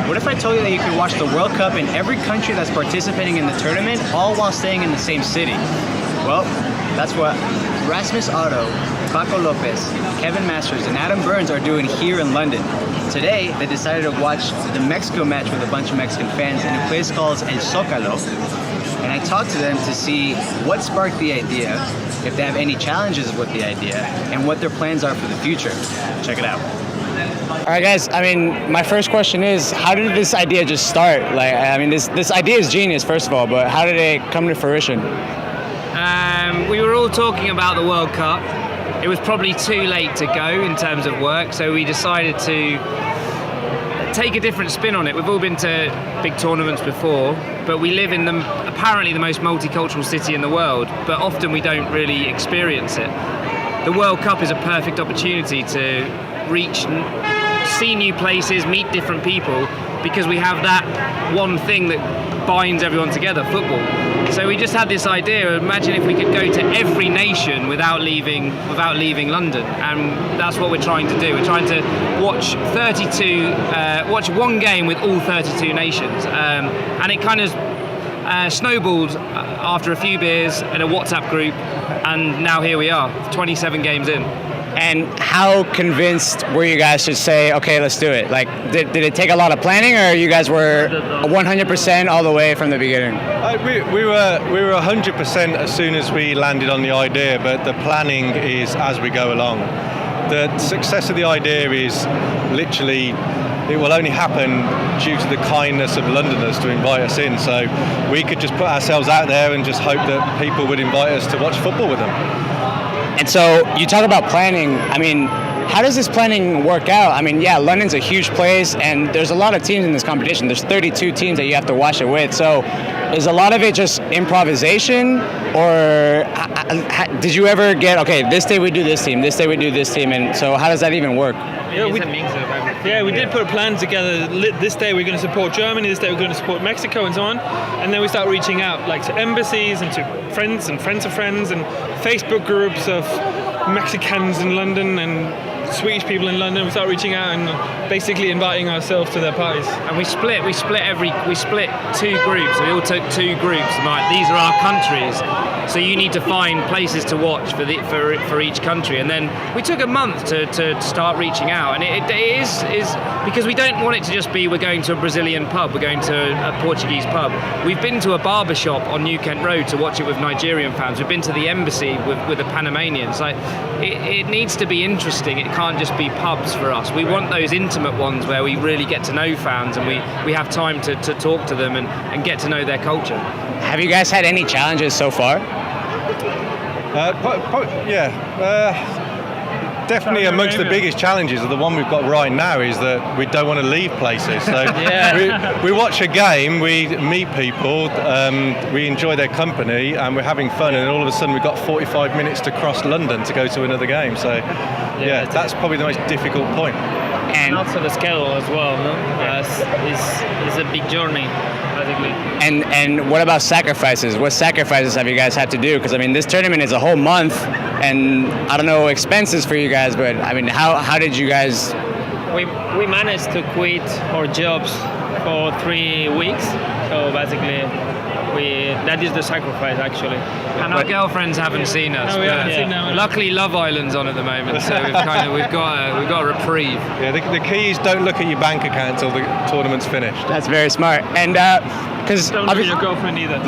What if I told you that you could watch the World Cup in every country that's participating in the tournament, all while staying in the same city? Well, that's what Rasmus Otto, Paco Lopez, Kevin Masters, and Adam Burns are doing here in London. Today, they decided to watch the Mexico match with a bunch of Mexican fans in a place called El Zócalo. And I talked to them to see what sparked the idea, if they have any challenges with the idea, and what their plans are for the future. Check it out. All right, guys. I mean, my first question is, how did this idea just start? Like, I mean, this idea is genius, first of all, but how did it come to fruition? We were all talking about the World Cup. It was probably too late to go in terms of work, so we decided to take a different spin on it. We've all been to big tournaments before, but we live in apparently the most multicultural city in the world, but often we don't really experience it. The World Cup is a perfect opportunity to reach, see new places, meet different people, because we have that one thing that binds everyone together, football. So we just had this idea, imagine if we could go to every nation without leaving London, and that's what we're trying to do. We're trying to watch watch one game with all 32 nations, and it kind of snowballed after a few beers in a WhatsApp group, and now here we are, 27 games in. And how convinced were you guys to say, okay, let's do it? Like, did it take a lot of planning, or you guys were 100% all the way from the beginning? We were 100% as soon as we landed on the idea, but the planning is as we go along. The success of the idea is literally, it will only happen due to the kindness of Londoners to invite us in. So we could just put ourselves out there and just hope that people would invite us to watch football with them. And so you talk about planning. I mean, how does this planning work out? I mean, yeah, London's a huge place, and there's a lot of teams in this competition. There's 32 teams that you have to watch it with. So is a lot of it just improvisation, or did you ever get, okay, this day we do this team, this day we do this team, and so how does that even work? We did put a plan together. This day we're going to support Germany, this day we're going to support Mexico, and so on. And then we start reaching out, like, to embassies and to friends and friends of friends and Facebook groups of Mexicans in London and Swedish people in London. We start reaching out and basically inviting ourselves to their parties. And we split two groups. We all took two groups. Like, these are our countries. So you need to find places to watch for each country, and then we took a month to start reaching out. And it is because we don't want it to just be we're going to a Brazilian pub, we're going to a Portuguese pub. We've been to a barber shop on New Kent Road to watch it with Nigerian fans. We've been to the embassy with the Panamanians. Like, it needs to be interesting. It can't just be pubs for us. We want those intimate ones where we really get to know fans and we have time to talk to them and get to know their culture. Have you guys had any challenges so far? Definitely amongst the biggest challenges, the one we've got right now, is that we don't want to leave places. So we watch a game, we meet people, we enjoy their company, and we're having fun, and all of a sudden we've got 45 minutes to cross London to go to another game. So that's probably the most difficult point. And also the schedule as well, no? It's a big journey, basically. And what about sacrifices? What sacrifices have you guys had to do? Because, I mean, this tournament is a whole month, and I don't know expenses for you guys, but I mean, how did you guys? We managed to quit our jobs for 3 weeks, so basically that is the sacrifice, actually. And our girlfriends haven't seen us. No, we haven't seen them. Luckily, Love Island's on at the moment, so we've got a reprieve. Yeah, the key is don't look at your bank account until the tournament's finished. That's very smart. And because Don't look at your girlfriend either.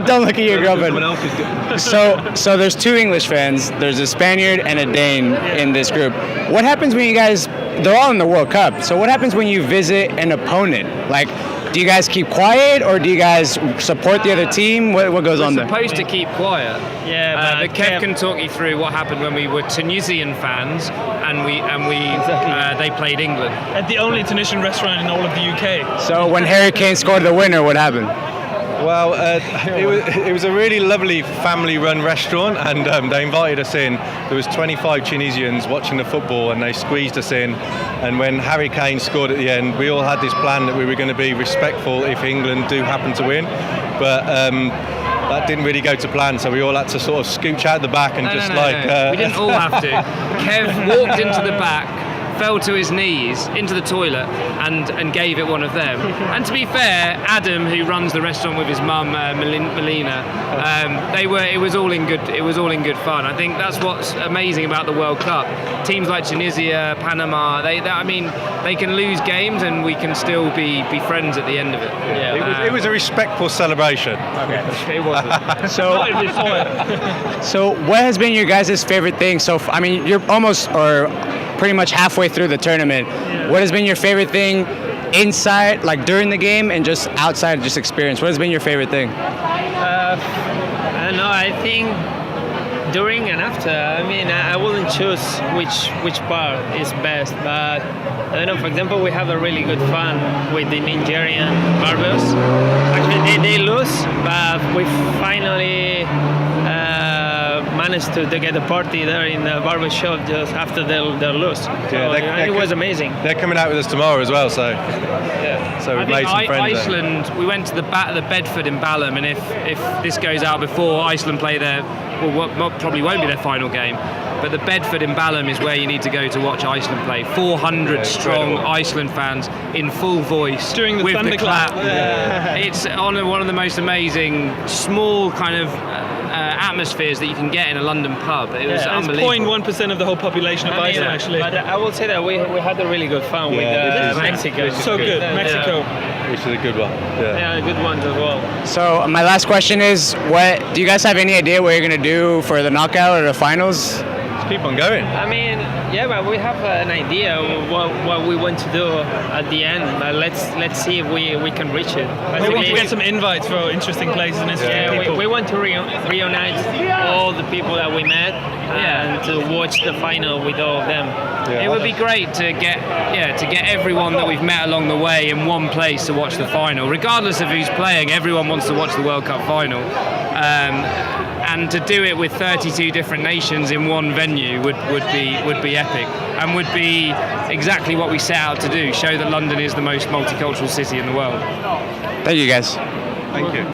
don't look at your girlfriend. Someone else is doing. So there's two English fans. There's a Spaniard and a Dane in this group. What happens when you guys? They're all in the World Cup. So what happens when you visit an opponent? Like, do you guys keep quiet, or do you guys support the other team? What goes on there? We're supposed to keep quiet. Yeah, but Kev can talk you through what happened when we were Tunisian fans and they played England. At the only Tunisian restaurant in all of the UK. So when Harry Kane scored the winner, what happened? Well, it was a really lovely family-run restaurant, and they invited us in. There was 25 Tunisians watching the football, and they squeezed us in. And when Harry Kane scored at the end, we all had this plan that we were going to be respectful if England do happen to win. But that didn't really go to plan, so we all had to sort of scooch out the back and we didn't all have to. Kev walked into the back, fell to his knees into the toilet and gave it one of them. And to be fair, Adam, who runs the restaurant with his mum, Melina, it was all in good fun. I think that's what's amazing about the World Cup. Teams like Tunisia, Panama, they can lose games and we can still be friends at the end of it. Yeah. It was a respectful celebration. Okay, it wasn't. So what has been your guys' favorite thing? I mean, you're almost or pretty much halfway through the tournament. What has been your favorite thing inside, like during the game, and just outside, just experience? What has been your favorite thing? I don't know. I think during and after. I mean, I wouldn't choose which part is best, but I don't know. For example, we have a really good fun with the Nigerian barbers. Actually, they lose, but we finally managed to get a party there in the barber shop just after they lose. Yeah, it was amazing. They're coming out with us tomorrow as well, so so we've made some friends there. Iceland, we went to the Bedford in Balham, and if this goes out before Iceland play their, what probably won't be their final game, but the Bedford in Balham is where you need to go to watch Iceland play. 400 strong Iceland fans in full voice During the with the thunderclap. clap. Yeah. It's one of the most amazing small kind of atmospheres that you can get in a London pub. It was It's unbelievable. 0.1% of the whole population of Iceland, actually. But I will say that we had a really good fun with Mexico. So good, Mexico. Which is a good one. Yeah, good ones as well. So my last question is, what do you guys have any idea what you're gonna do for the knockout or the finals? Just keep on going. I mean, yeah, but we have an idea of what we want to do at the end. But let's see if we can reach it. We want to get some invites for interesting places and interesting people. We want to reunite all the people that we met and to watch the final with all of them. It would be great to get everyone that we've met along the way in one place to watch the final, regardless of who's playing. Everyone wants to watch the World Cup final, and to do it with 32 different nations in one venue would be epic, and would be exactly what we set out to do: show that London is the most multicultural city in the world. Thank you guys. Thank you.